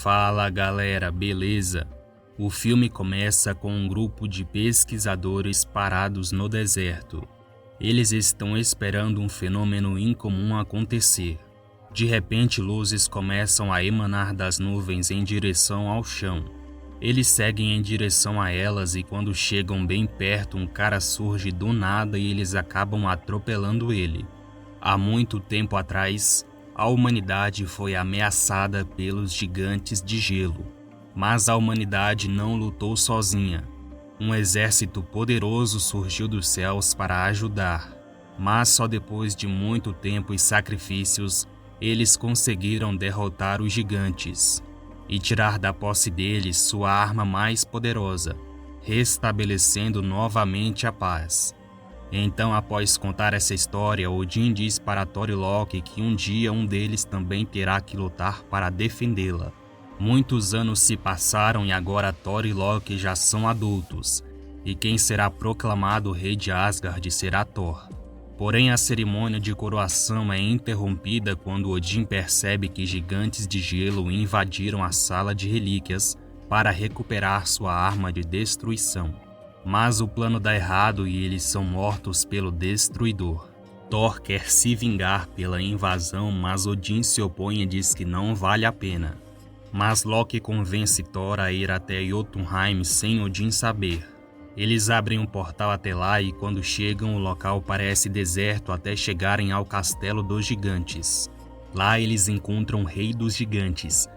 Fala galera, beleza? O filme começa com um grupo de pesquisadores parados no deserto. Eles estão esperando um fenômeno incomum acontecer. De repente, luzes começam a emanar das nuvens em direção ao chão. Eles seguem em direção a elas e quando chegam bem perto, um cara surge do nada e eles acabam atropelando ele. Há muito tempo atrás, a humanidade foi ameaçada pelos gigantes de gelo. Mas a humanidade não lutou sozinha. Um exército poderoso surgiu dos céus para ajudar. Mas só depois de muito tempo e sacrifícios, eles conseguiram derrotar os gigantes e tirar da posse deles sua arma mais poderosa, restabelecendo novamente a paz. Então, após contar essa história, Odin diz para Thor e Loki que um dia um deles também terá que lutar para defendê-la. Muitos anos se passaram e agora Thor e Loki já são adultos, e quem será proclamado rei de Asgard será Thor. Porém, a cerimônia de coroação é interrompida quando Odin percebe que gigantes de gelo invadiram a sala de relíquias para recuperar sua arma de destruição. Mas o plano dá errado e eles são mortos pelo Destruidor. Thor quer se vingar pela invasão, mas Odin se opõe e diz que não vale a pena. Mas Loki convence Thor a ir até Jotunheim sem Odin saber. Eles abrem um portal até lá e quando chegam o local parece deserto até chegarem ao castelo dos gigantes. Lá eles encontram o rei dos gigantes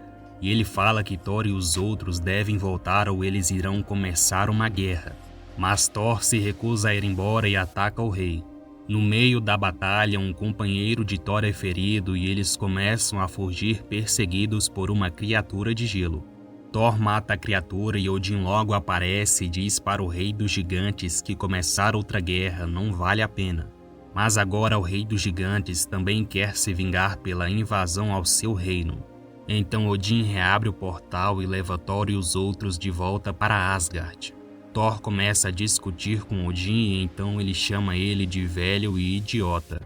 e ele fala que Thor e os outros devem voltar ou eles irão começar uma guerra. Mas Thor se recusa a ir embora e ataca o rei. No meio da batalha, um companheiro de Thor é ferido e eles começam a fugir perseguidos por uma criatura de gelo. Thor mata a criatura e Odin logo aparece e diz para o rei dos gigantes que começar outra guerra não vale a pena. Mas agora o rei dos gigantes também quer se vingar pela invasão ao seu reino. Então Odin reabre o portal e leva Thor e os outros de volta para Asgard. Thor começa a discutir com Odin e então ele chama ele de velho e idiota.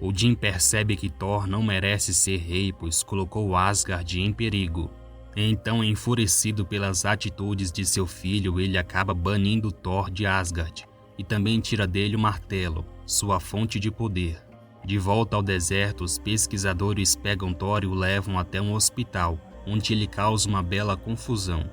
Odin percebe que Thor não merece ser rei, pois colocou Asgard em perigo. Então, enfurecido pelas atitudes de seu filho, ele acaba banindo Thor de Asgard e também tira dele o martelo, sua fonte de poder. De volta ao deserto, os pesquisadores pegam Thor e o levam até um hospital, onde ele causa uma bela confusão.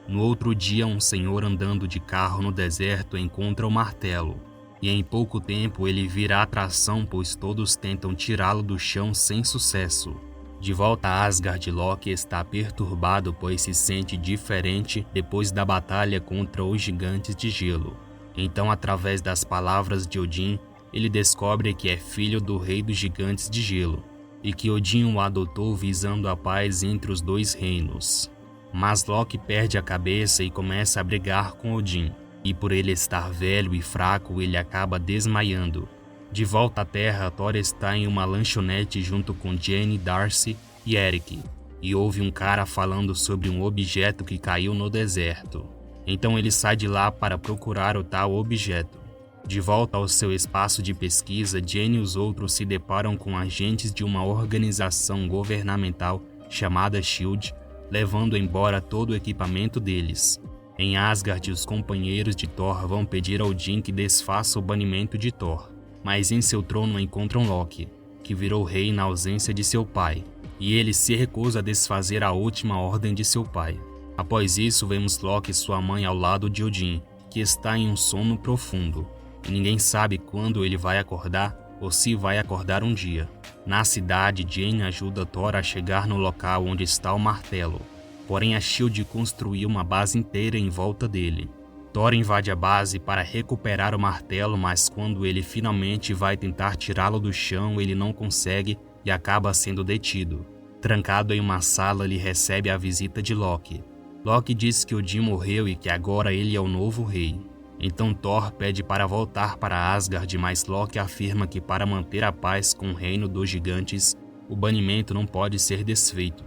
No outro dia, um senhor andando de carro no deserto encontra o martelo, e em pouco tempo ele vira atração, pois todos tentam tirá-lo do chão sem sucesso. De volta a Asgard, Loki está perturbado, pois se sente diferente depois da batalha contra os gigantes de gelo. Então, através das palavras de Odin, ele descobre que é filho do rei dos gigantes de gelo, e que Odin o adotou visando a paz entre os dois reinos. Mas Loki perde a cabeça e começa a brigar com Odin, e por ele estar velho e fraco, ele acaba desmaiando. De volta à Terra, Thor está em uma lanchonete junto com Jane, Darcy e Eric, e ouve um cara falando sobre um objeto que caiu no deserto. Então ele sai de lá para procurar o tal objeto. De volta ao seu espaço de pesquisa, Jane e os outros se deparam com agentes de uma organização governamental chamada SHIELD, levando embora todo o equipamento deles. Em Asgard, os companheiros de Thor vão pedir a Odin que desfaça o banimento de Thor, mas em seu trono encontram Loki, que virou rei na ausência de seu pai, e ele se recusa a desfazer a última ordem de seu pai. Após isso, vemos Loki e sua mãe ao lado de Odin, que está em um sono profundo, e ninguém sabe quando ele vai acordar ou se vai acordar um dia. Na cidade, Jane ajuda Thor a chegar no local onde está o martelo, porém a SHIELD construiu uma base inteira em volta dele. Thor invade a base para recuperar o martelo, mas quando ele finalmente vai tentar tirá-lo do chão, ele não consegue e acaba sendo detido. Trancado em uma sala, ele recebe a visita de Loki. Loki diz que Odin morreu e que agora ele é o novo rei. Então Thor pede para voltar para Asgard, mas Loki afirma que para manter a paz com o reino dos gigantes, o banimento não pode ser desfeito.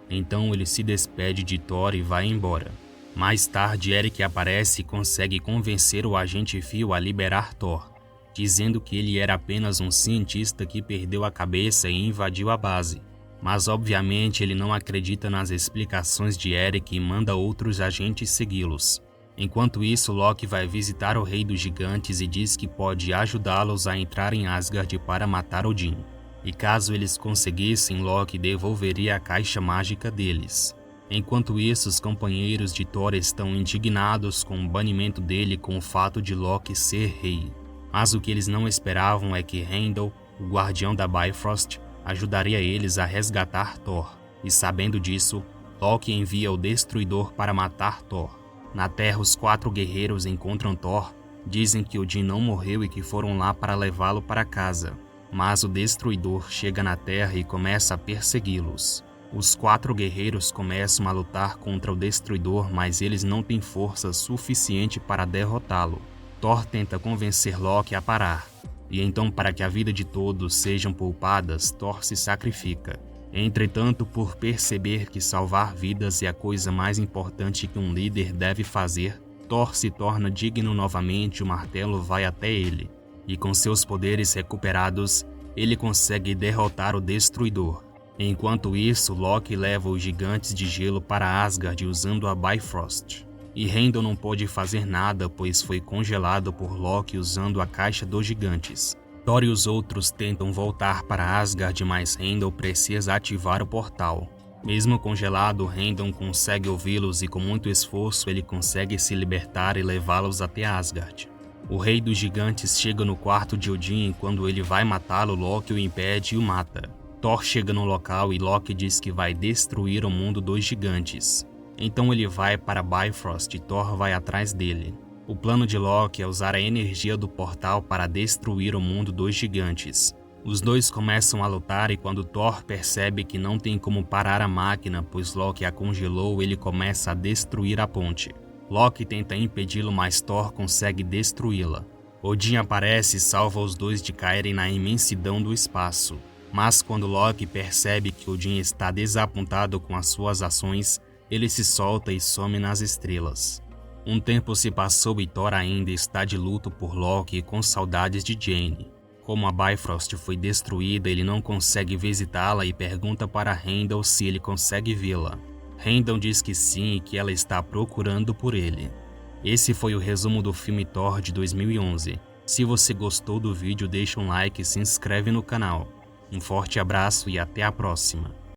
Então ele se despede de Thor e vai embora. Mais tarde, Eric aparece e consegue convencer o agente Phil a liberar Thor, dizendo que ele era apenas um cientista que perdeu a cabeça e invadiu a base. Mas obviamente ele não acredita nas explicações de Eric e manda outros agentes segui-los. Enquanto isso, Loki vai visitar o Rei dos Gigantes e diz que pode ajudá-los a entrar em Asgard para matar Odin. E caso eles conseguissem, Loki devolveria a caixa mágica deles. Enquanto isso, os companheiros de Thor estão indignados com o banimento dele com o fato de Loki ser rei. Mas o que eles não esperavam é que Heimdall, o guardião da Bifrost, ajudaria eles a resgatar Thor. E sabendo disso, Loki envia o Destruidor para matar Thor. Na Terra, os 4 guerreiros encontram Thor, dizem que Odin não morreu e que foram lá para levá-lo para casa. Mas o Destruidor chega na Terra e começa a persegui-los. Os 4 guerreiros começam a lutar contra o Destruidor, mas eles não têm força suficiente para derrotá-lo. Thor tenta convencer Loki a parar. E então, para que a vida de todos sejam poupadas, Thor se sacrifica. Entretanto, por perceber que salvar vidas é a coisa mais importante que um líder deve fazer, Thor se torna digno novamente e o martelo vai até ele. E com seus poderes recuperados, ele consegue derrotar o Destruidor. Enquanto isso, Loki leva os gigantes de gelo para Asgard usando a Bifrost. E Heimdall não pode fazer nada, pois foi congelado por Loki usando a caixa dos gigantes. Thor e os outros tentam voltar para Asgard, mas Heimdall precisa ativar o portal. Mesmo congelado, Heimdall consegue ouvi-los e com muito esforço ele consegue se libertar e levá-los até Asgard. O Rei dos Gigantes chega no quarto de Odin e quando ele vai matá-lo, Loki o impede e o mata. Thor chega no local e Loki diz que vai destruir o mundo dos gigantes. Então ele vai para Bifrost e Thor vai atrás dele. O plano de Loki é usar a energia do portal para destruir o mundo dos gigantes. Os dois começam a lutar e quando Thor percebe que não tem como parar a máquina, pois Loki a congelou, ele começa a destruir a ponte. Loki tenta impedi-lo, mas Thor consegue destruí-la. Odin aparece e salva os dois de caírem na imensidão do espaço. Mas quando Loki percebe que Odin está desapontado com as suas ações, ele se solta e some nas estrelas. Um tempo se passou e Thor ainda está de luto por Loki e com saudades de Jane. Como a Bifrost foi destruída, ele não consegue visitá-la e pergunta para Heimdall se ele consegue vê-la. Heimdall diz que sim e que ela está procurando por ele. Esse foi o resumo do filme Thor de 2011. Se você gostou do vídeo, deixa um like e se inscreve no canal. Um forte abraço e até a próxima.